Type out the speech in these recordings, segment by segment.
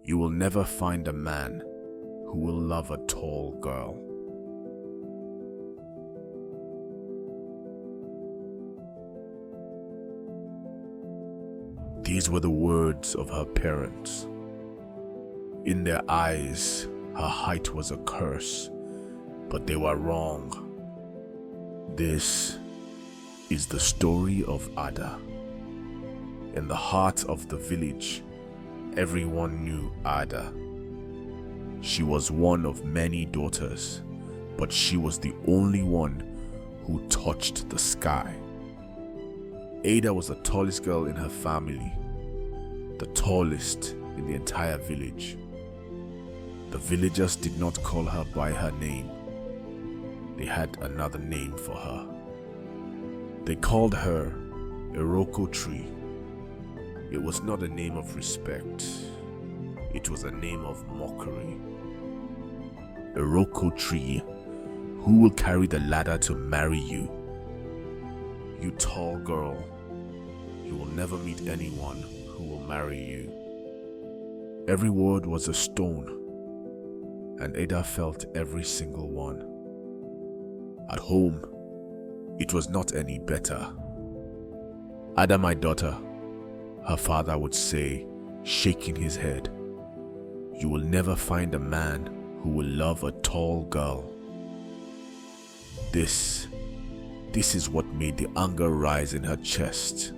You will never find a man who will love a tall girl. These were the words of her parents. In their eyes, her height was a curse, but they were wrong. This is the story of Ada. In the heart of the village, everyone knew Ada. She was one of many daughters, but she was the only one who touched the sky. Ada was the tallest girl in her family, the tallest in the entire village. The villagers did not call her by her name. They had another name for her. They called her Eroko Tree. It was not a name of respect. It was a name of mockery. Eroko Tree, who will carry the ladder to marry you? You tall girl, you will never meet anyone who will marry you. Every word was a stone, and Ada felt every single one. At home, it was not any better. Ada, my daughter, her father would say, shaking his head, you will never find a man who will love a tall girl. This is what made the anger rise in her chest.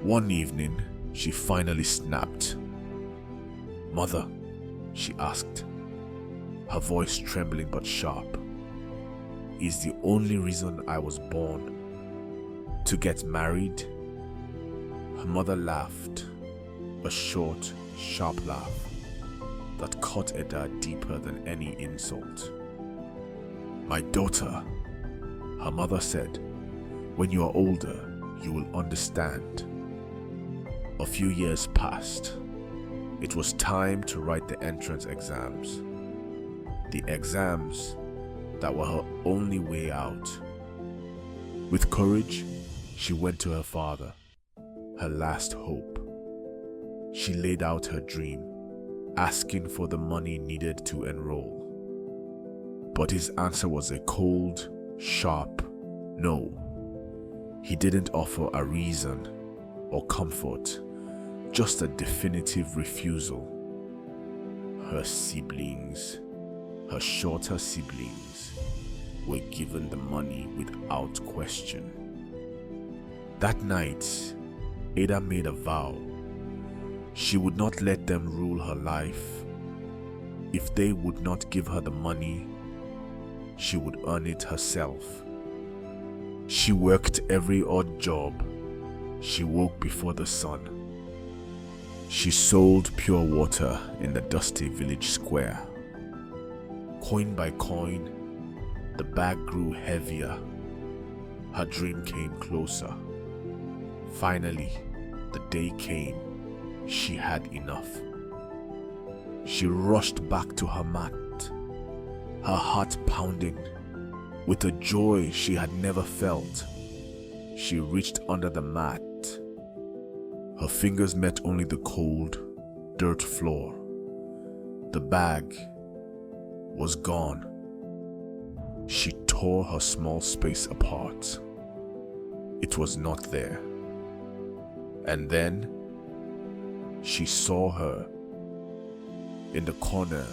One evening, she finally snapped. Mother, she asked, her voice trembling but sharp, is the only reason I was born to get married? Her mother laughed, a short, sharp laugh that cut Ada deeper than any insult. My daughter, her mother said, when you are older, you will understand. A few years passed. It was time to write the entrance exams. The exams that were her only way out. With courage, she went to her father, her last hope. She laid out her dream, asking for the money needed to enroll. But his answer was a cold, sharp no. He didn't offer a reason or comfort, just a definitive refusal. Her siblings, her shorter siblings, were given the money without question. That night, Ada made a vow. She would not let them rule her life. If they would not give her the money, she would earn it herself. She worked every odd job. She woke before the sun. She sold pure water in the dusty village square. Coin by coin, the bag grew heavier. Her dream came closer. Finally, the day came. She had enough. She rushed back to her mat, her heart pounding. With a joy she had never felt, she reached under the mat. Her fingers met only the cold, dirt floor. The bag was gone. She tore her small space apart. It was not there. And then she saw her. In the corner,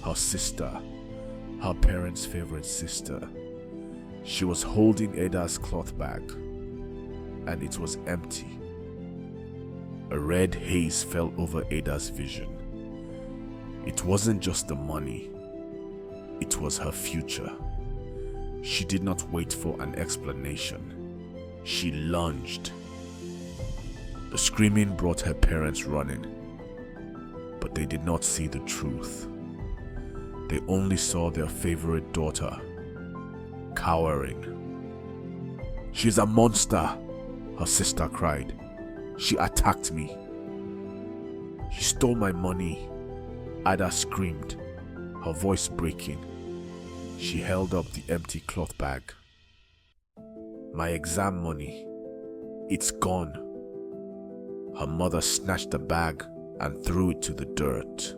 her sister, her parents' favorite sister. She was holding Ada's cloth bag, and it was empty. A red haze fell over Ada's vision. It wasn't just the money, it was her future. She did not wait for an explanation. She lunged. The screaming brought her parents running, but they did not see the truth. They only saw their favorite daughter, cowering. She's a monster, her sister cried. She attacked me. She stole my money, Ada screamed, her voice breaking. She held up the empty cloth bag. My exam money, it's gone. Her mother snatched the bag and threw it to the dirt.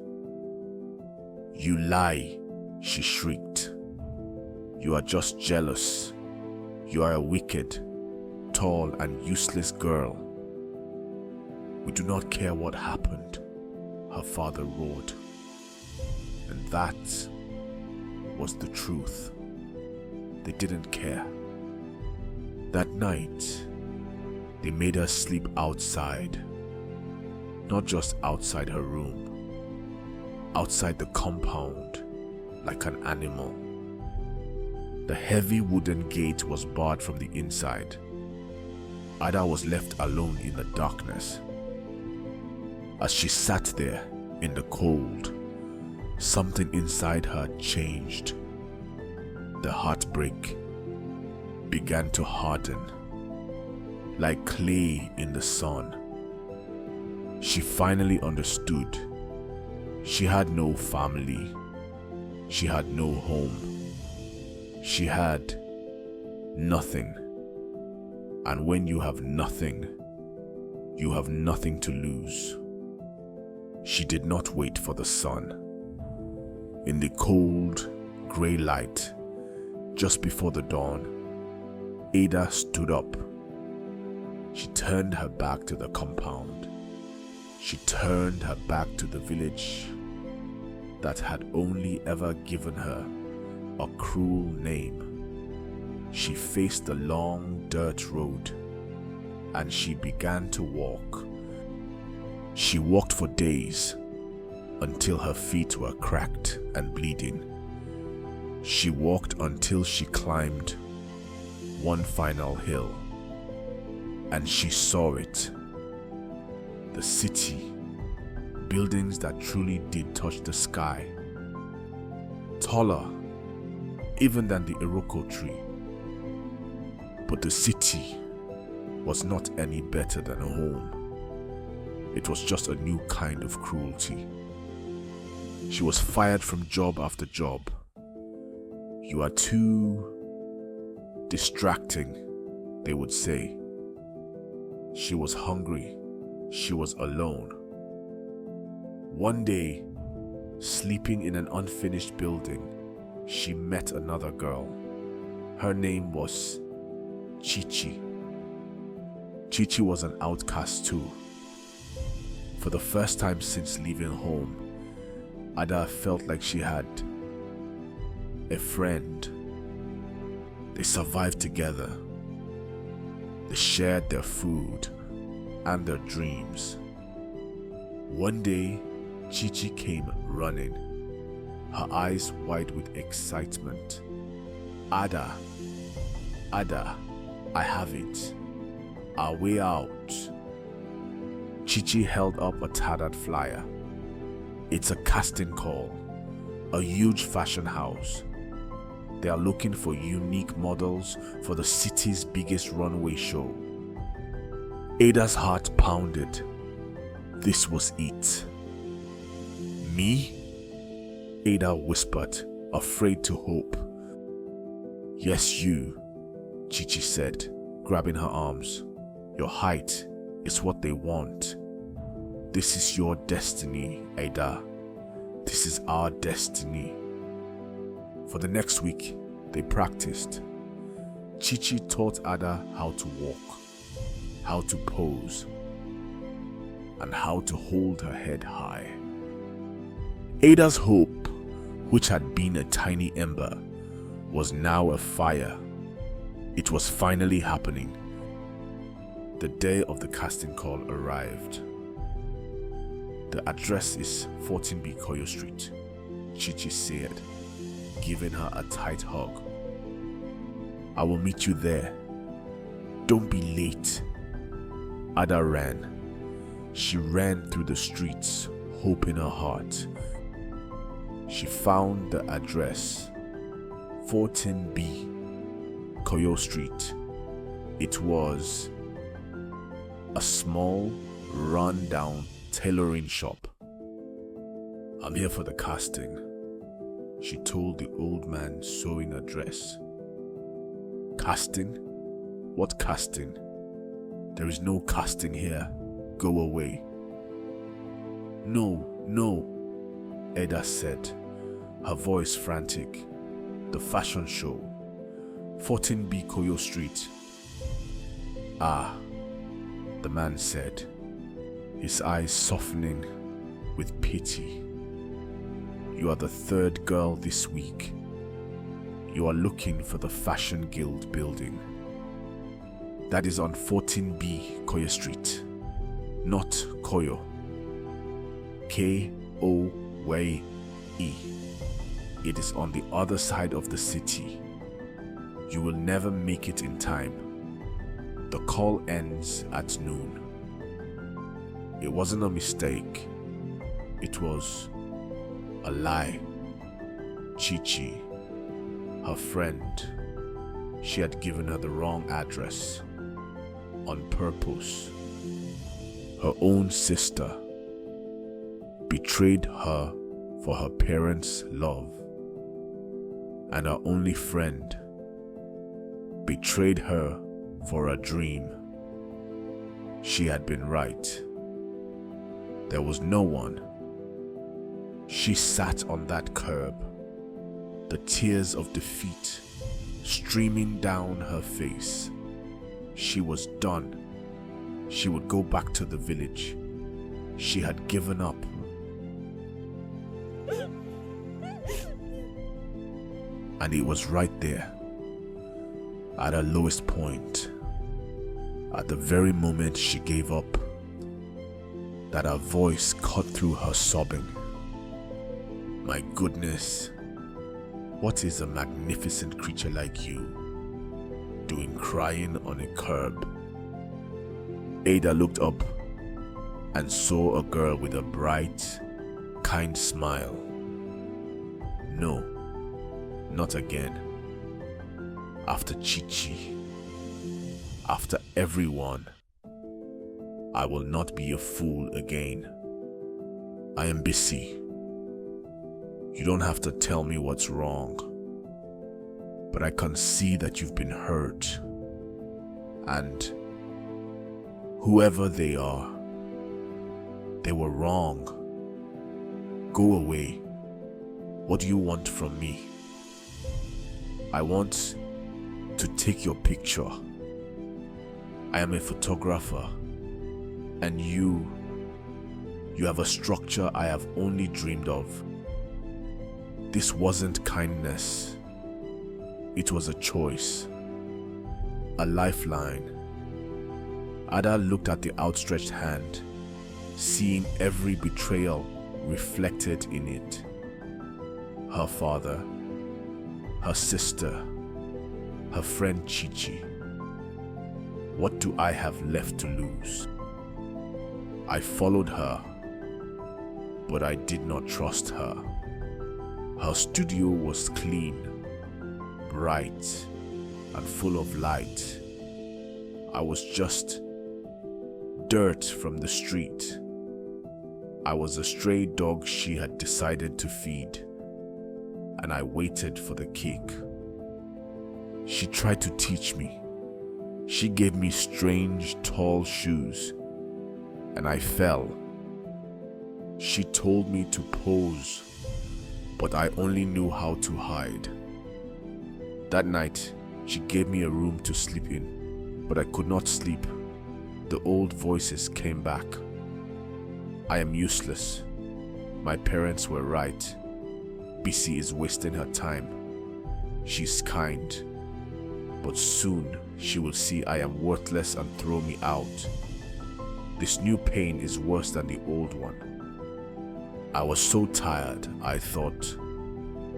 "You lie," she shrieked. "You are just jealous. You are a wicked, tall and useless girl." "We do not care what happened," her father roared. And that was the truth. They didn't care. That night, they made her sleep outside. Not just outside her room, outside the compound, like an animal. The heavy wooden gate was barred from the inside. Ada was left alone in the darkness. As she sat there in the cold, something inside her changed. The heartbreak began to harden, like clay in the sun. She finally understood. She had no family. She had no home. She had nothing. And when you have nothing, you have nothing to lose. She did not wait for the sun. In the cold, grey light, just before the dawn, Ada stood up. She turned her back to the compound. She turned her back to the village that had only ever given her a cruel name. She faced the long dirt road and she began to walk. She walked for days until her feet were cracked and bleeding. She walked until she climbed one final hill, and she saw it. The city, buildings that truly did touch the sky, taller even than the Eroko Tree. But the city was not any better than home. It was just a new kind of cruelty. She was fired from job after job. "You are too distracting," they would say. She was hungry. She was alone. One day, sleeping in an unfinished building, she met another girl. Her name was Chichi. Chichi was an outcast too. For the first time since leaving home, Ada felt like she had a friend. They survived together. They shared their food and their dreams. One day, Chichi came running, her eyes wide with excitement. Ada, I have it. Our way out." Chichi held up a tattered flyer. "It's a casting call, a huge fashion house. They are looking for unique models for the city's biggest runway show." Ada's heart pounded. This was it. "Me?" Ada whispered, afraid to hope. "Yes, you," Chichi said, grabbing her arms. "Your height is what they want. This is your destiny, Ada. This is our destiny." For the next week, they practiced. Chichi taught Ada how to walk, how to pose, and how to hold her head high. Ada's hope, which had been a tiny ember, was now a fire. It was finally happening. The day of the casting call arrived. "The address is 14B Koyo Street," Chichi said, giving her a tight hug. "I will meet you there. Don't be late." Ada ran. She ran through the streets, hope in her heart. She found the address, 14B Koyo Street. It was a small, run-down tailoring shop. "I'm here for the casting," she told the old man sewing a dress. "Casting? What casting? There is no casting here. Go away." No, no, Ada said, her voice frantic. The fashion show, 14B Koyo Street. Ah, the man said, his eyes softening with pity. You are the third girl this week. You are looking for the Fashion Guild building. That is on 14B Koyo Street, not Koyo. Koye. It is on the other side of the city. You will never make it in time. The call ends at noon. It wasn't a mistake. It was a lie. Chichi, her friend, she had given her the wrong address on purpose. Her own sister betrayed her for her parents' love, and her only friend betrayed her for a dream. She had been right. There was no one. She sat on that curb, the tears of defeat streaming down her face. She was done. She would go back to the village. She had given up. And it was right there, at her lowest point, at the very moment she gave up, that her voice cut through her sobbing. My goodness, what is a magnificent creature like you doing crying on a curb? Ada looked up and saw a girl with a bright, kind smile. No, not again. After Chichi, after everyone, I will not be a fool again. I am busy. You don't have to tell me what's wrong, but I can see that you've been hurt. And whoever they are, they were wrong. Go away. What do you want from me? I want to take your picture. I am a photographer, and you have a structure I have only dreamed of. This wasn't kindness. It was a choice, a lifeline. Ada looked at the outstretched hand, seeing every betrayal reflected in it. Her father, her sister, her friend Chichi. What do I have left to lose? I followed her, but I did not trust her. Her studio was clean, bright, and full of light. I was just dirt from the street. I was a stray dog she had decided to feed, and I waited for the kick. She tried to teach me. She gave me strange, tall shoes, and I fell. She told me to pose, but I only knew how to hide. That night, she gave me a room to sleep in, but I could not sleep. The old voices came back. I am useless. My parents were right. Bisi is wasting her time. She's kind, but soon she will see I am worthless and throw me out. This new pain is worse than the old one. I was so tired, I thought,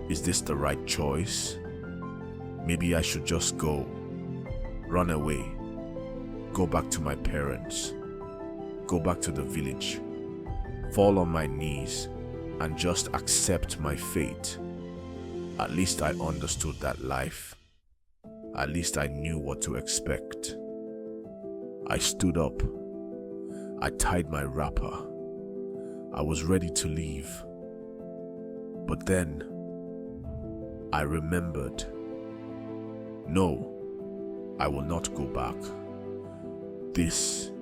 is this the right choice? Maybe I should just go, run away, go back to my parents, go back to the village, fall on my knees, and just accept my fate. At least I understood that life. At least I knew what to expect. I stood up. I tied my wrapper. I was ready to leave. But then, I remembered. No, I will not go back. This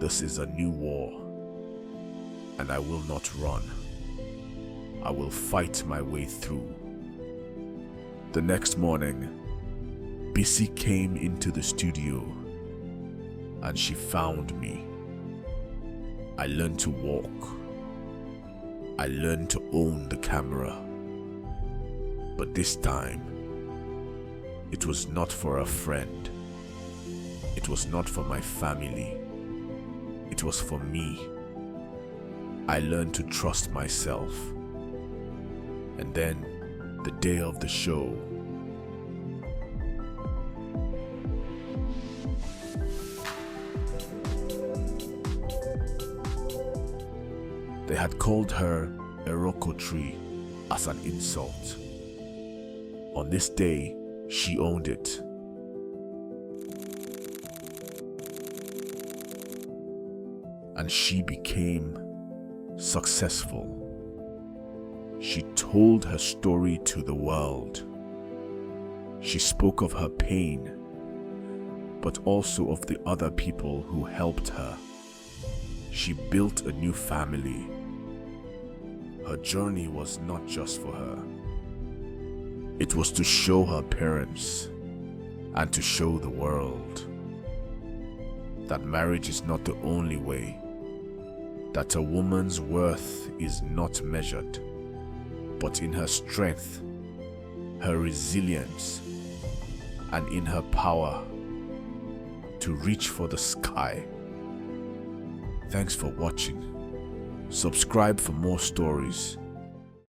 is a new war. and I will not run. I will fight my way through. The next morning, Bissy came into the studio and she found me. I learned to walk. I learned to own the camera. But this time, it was not for a friend. It was not for my family. It was for me. I learned to trust myself. And then, the day of the show, they had called her Eroko Tree as an insult. On this day, she owned it. And she became successful. She told her story to the world. She spoke of her pain, but also of the other people who helped her. She built a new family. Her journey was not just for her. It was to show her parents and to show the world that marriage is not the only way, that a woman's worth is not measured, but in her strength, her resilience, and in her power to reach for the sky. Thanks for watching. Subscribe for more stories